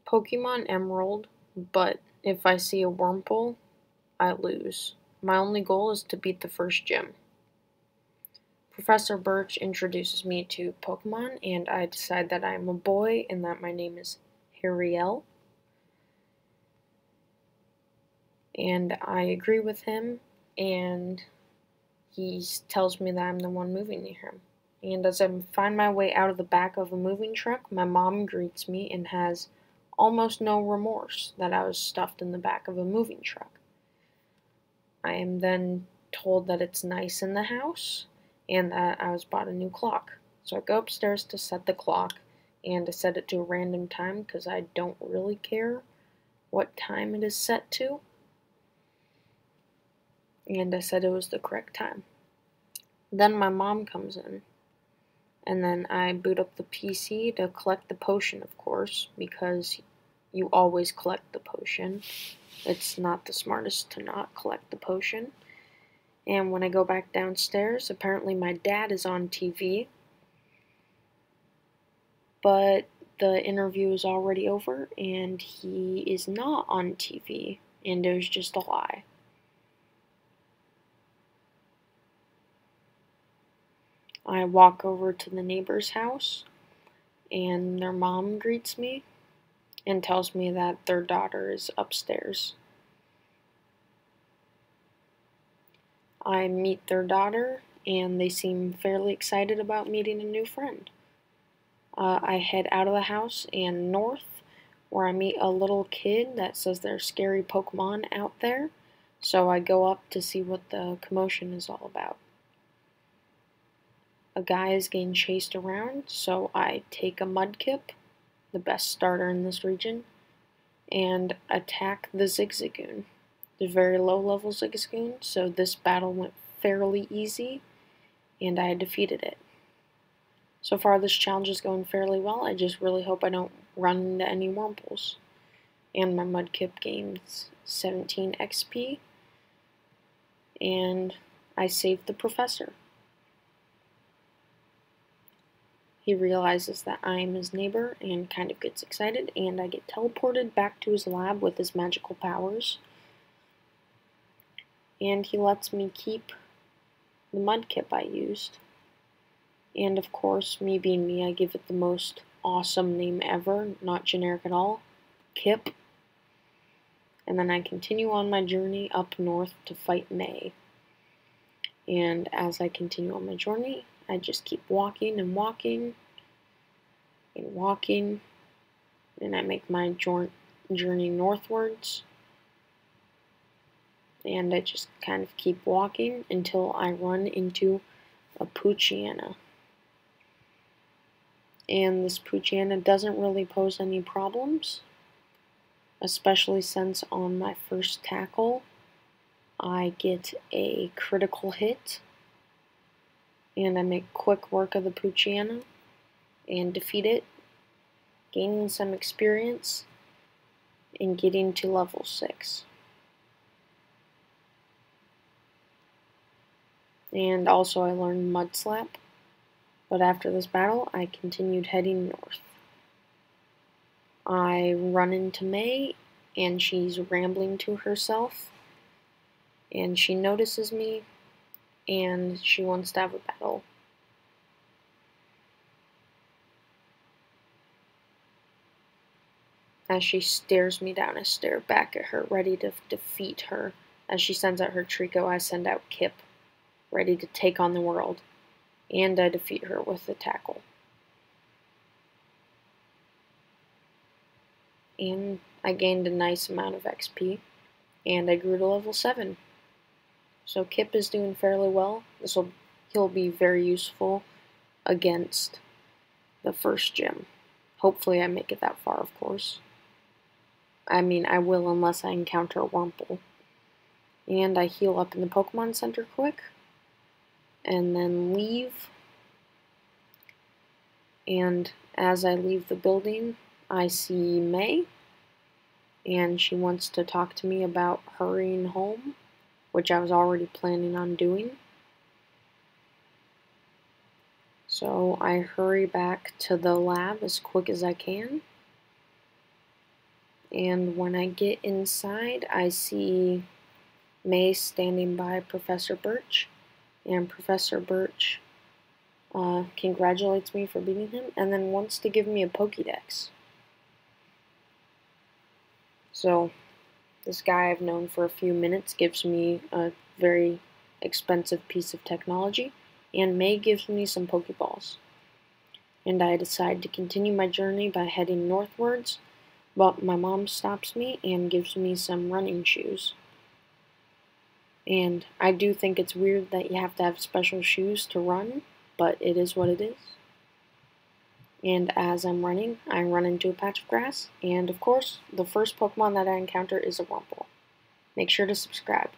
Pokemon Emerald, but if I see a Wurmple, I lose. My only goal is to beat the first gym. Professor Birch introduces me to Pokemon, and I decide that I am a boy and that my name is Harriel. And I agree with him, and he tells me that I'm the one moving near him. And as I find my way out of the back of a moving truck, my mom greets me and has almost no remorse that I was stuffed in the back of a moving truck. I am then told that it's nice in the house and that I was bought a new clock. So I go upstairs to set the clock, and I set it to a random time because I don't really care what time it is set to. And I said it was the correct time. Then my mom comes in, and then I boot up the PC to collect the potion, of course, because you always collect the potion. It's not the smartest to not collect the potion. And when I go back downstairs, apparently my dad is on TV, but the interview is already over, and he is not on TV, and it was just a lie. I walk over to the neighbor's house, and their mom greets me and tells me that their daughter is upstairs. I meet their daughter, and they seem fairly excited about meeting a new friend. I head out of the house and north, where I meet a little kid that says there's scary Pokemon out there, so I go up to see what the commotion is all about. A guy is getting chased around, so I take a Mudkip, the best starter in this region, and attack the Zigzagoon. The very low level Zigzagoon, so this battle went fairly easy, and I defeated it. So far this challenge is going fairly well. I just really hope I don't run into any Wurmples. And my Mudkip gains 17 XP, and I saved the professor. He realizes that I am his neighbor and kind of gets excited, and I get teleported back to his lab with his magical powers. And he lets me keep the Mudkip I used. And of course, me being me, I give it the most awesome name ever, not generic at all, Kip. And then I continue on my journey up north to fight May. And as I continue on my journey, I just keep walking and walking and walking, and I make my journey northwards. And I just kind of keep walking until I run into a Poochyena. And this Poochyena doesn't really pose any problems, especially since on my first tackle I get a critical hit, and I make quick work of the Poochyena and defeat it, gaining some experience and getting to level 6. And also I learned Mud Slap, but after this battle I continued heading north. I run into May, and she's rambling to herself, and she notices me, and she wants to have a battle. As she stares me down, I stare back at her, ready to defeat her. As she sends out her Trico, I send out Kip, ready to take on the world, and I defeat her with the tackle. And I gained a nice amount of XP, and I grew to level 7. So Kip is doing fairly well. He'll be very useful against the first gym. Hopefully I make it that far, of course. I mean, I will unless I encounter a Wurmple. And I heal up in the Pokemon Center quick, and then leave. And as I leave the building, I see May, and she wants to talk to me about hurrying home, which I was already planning on doing. So I hurry back to the lab as quick as I can. And when I get inside, I see May standing by Professor Birch, and Professor Birch congratulates me for beating him and then wants to give me a Pokédex. So this guy I've known for a few minutes gives me a very expensive piece of technology, and May gives me some Pokeballs. And I decide to continue my journey by heading northwards, but my mom stops me and gives me some running shoes. And I do think it's weird that you have to have special shoes to run, but it is what it is. And as I'm running, I run into a patch of grass, and of course, the first Pokemon that I encounter is a Wurmple. Make sure to subscribe.